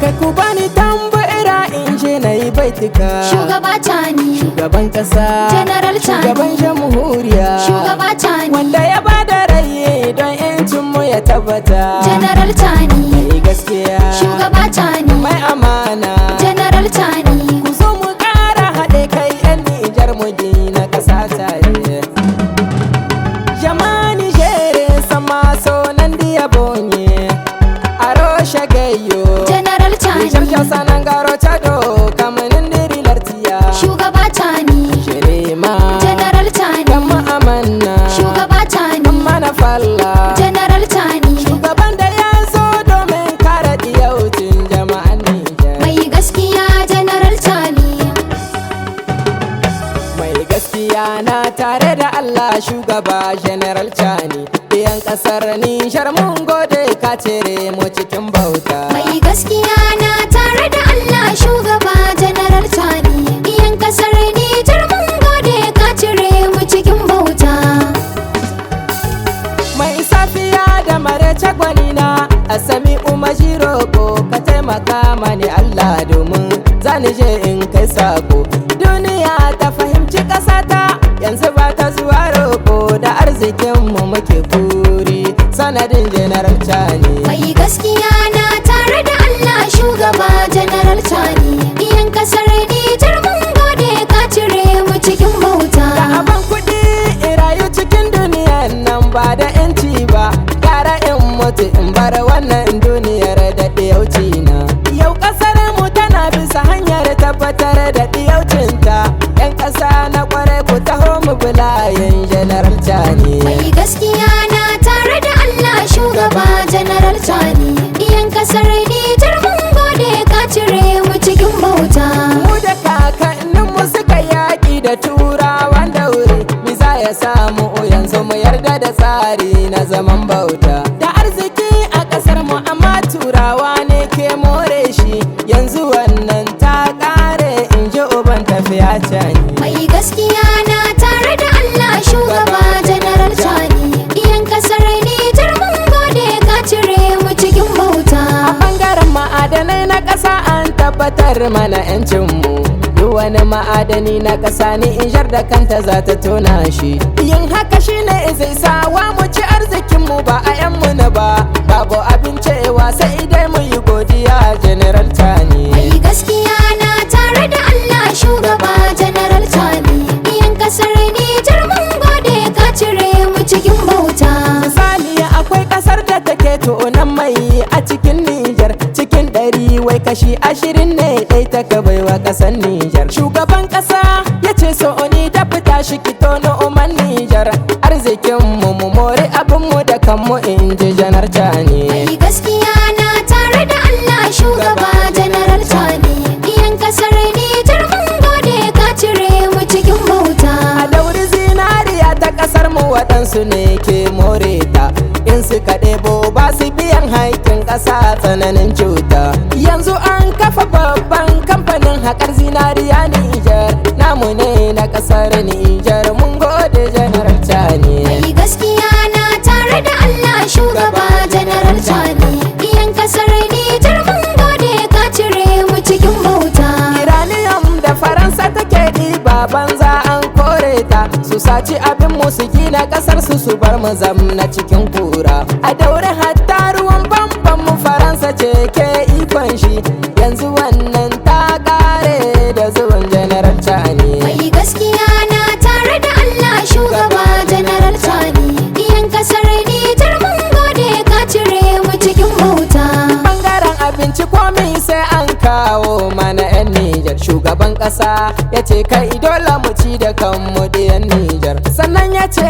Kai ku bani tambaira in je na yi baitika. Shugaba TIANI, Shugaban kasa, General TIANI, shugaban jamhuriya, Shugaba TIANI, wanda ya bada rai don yancin mu ya tabbata. General TIANI, Mai gaskiya, Shugaba TIANI, mai amana, General TIANI. ku zo mu ƙara haɗe kai 'yan Nijar mu gina ƙasa tare. Jamani jere sama so nan diya bonye, aro shagayo. General TIANI, Nijar sanan garo chado kamanin diri lartiya. Shugaba TIANI, Shirima, General TIANI, kama amanna, Shugaba TIANI, mana falla. General TIANI. Shugaban da ya zo domin kare diyaucin jama'an Nijar. Mai gaskiya General TIANI, Mai gaskiya na tare da Allah shugaba General TIANI. Iyan kasar Nijar mun gode ka cire mu cikin bauta. mai gaskiya na tare da Allah shugaba General TIANI. Iyan kasar Nijar mun gode ka cire mu cikin bauta. Mai safiya da marece gwanina a sami umajiro ko ka taimaka mani Allah domin zani je in kai sako. Duniya ta fahimci ƙasata yanzu ba ta zuwa roko da arzikinmu muke kuri sanadin General TIANI. Mai gaskiya na tare da Allah shugaba General TIANI. Iyan kasar Nijar mun gode ka cire mu cikin bauta. Da abin kuɗi in rayu cikin duniyan nan ba da yanci ba, gara in mutu in bar wannan duniyar da ɗiyauci na. Yau ƙasar mu tana bisa hanyar tabbatar da ɗiyaucinta. 'Yan ƙasa na ƙwarai ku taho mu bulayen General TIANI. Mai gaskiya na tare da Allah shugaba General TIANI. Iyan kasar Nijar mun gode ka cire mu cikin bauta. Mu da kakanninmu suka yaƙi da turawan daure, mi za ya samu yanzu mu yarda da tsari na zaman bauta. Da arziki a ƙasar mu amma turawa ne ke more shi, yanzu wannan ta ƙare in ji uban tafiya TIANI. Mai gaskiya na tare da Allah shugaba General TIANI. Iyan kasar Nijar mun gode ka cire mu cikin bauta. A ɓangaren ma'adanai na ƙasa an tabbatar mana 'yancinmu. Duk wani ma'adani na ƙasa Nijar da kanta za ta tona shi. Yin haka shine zai sawa mu ci arzikinmu ba a 'yanmu na ba. Babu abin cewa sai dai mu yi godiya General TIANI. Mai gaskiya na tare da Allah shugaba General TIANI. Iyan kasar Nijar mun gode ka cire mu cikin bauta. Misali akwai ƙasar da take tonan mai a cikin Nijar, cikin 100 wai kashi 20 ne ɗai ta baiwa ƙasar Nijar. Shugaban ƙasa ya ce so ni da fita shi ki tono oman Nijar, arzikin mu more abin mu da kanmu in ji General TIANI. Mai gaskiya na tare da Allah shugaba General TIANI. Iyan kasar Nijar mun gode ka cire mu cikin bauta. A dauri zinariya ta ƙasar mu waɗansu ne ke more ta, in suka ɗebo ba su biyan haƙƙin ƙasa tsananin cuta. Yanzu an kafa babban kamfanin haƙar zinariya Nijar, namu ne na ƙasar Nijar mun gode General TIANI. Mai gaskiya na tare da Allah shugaba General TIANI. Iyan kasar Nijar mun gode ka cire mu cikin bauta. Iranium da Faransa take ɗiba banza an kore ta, su saci abin mu su gina ƙasar su bar mu zamna cikin kura. A daure hatta ruwan bamban mu Faransa ce ke ikon shi, yanzu wannan ta ƙare da zuwan General TIANI. Mai gaskiya na tare da Allah shugaba General TIANI. Iyan kasar Nijar mun gode ka cire mu cikin bauta. Bangaren abinci komai sai an kawo mana 'yan Nijar. Shugaban ƙasa ya ce kai dole mu ci da kanmu ɗiyan Nijar. Sannan ya ce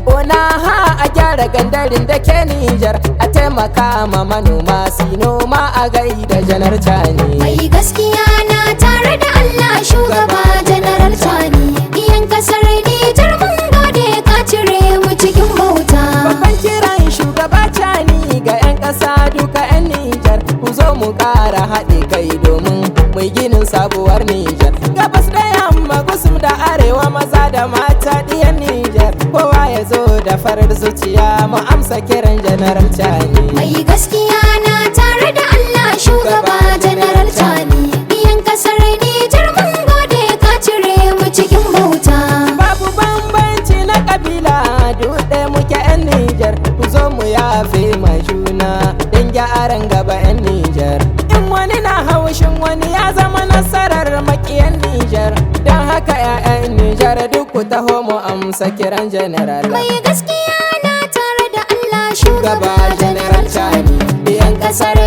ona ha a gyara gandarin da ke Nijar, a taimaka ma manoma su noma a gaida General TIANI. Mai gaskiya na tare da Allah shugaba General TIANI. Iyan kasar Nijar mun gode ka cire mu cikin bauta. Babban kiran shugaba TIANI ga 'yan ƙasa duka 'yan Nijar, ku zo mu ƙara haɗe kai domin mai ginin sabuwar Nijar. Gabas da yamma gusum da arewa maza da mata ɗiyan Nijar, kowa ya zo da farar zuciya mu amsa kiran General TIANI. Mai gaskiya na tare da Allah shugaba General TIANI. Iyan kasar Nijar mun gode ka cire mu cikin bauta. Babu bambanci na kabila dutse muke 'yan Nijar, ku zo mu yafe ma juna don gyaran gaba 'yan Nijar. In wani na haushin wani ya zama nasarar makiyan Nijar, don haka 'ya'yan Nijar duk ku taho mu amsa kiran General. Mai gaskiya na tare da Allah shugaba Gaba General TIANI, iyan kasar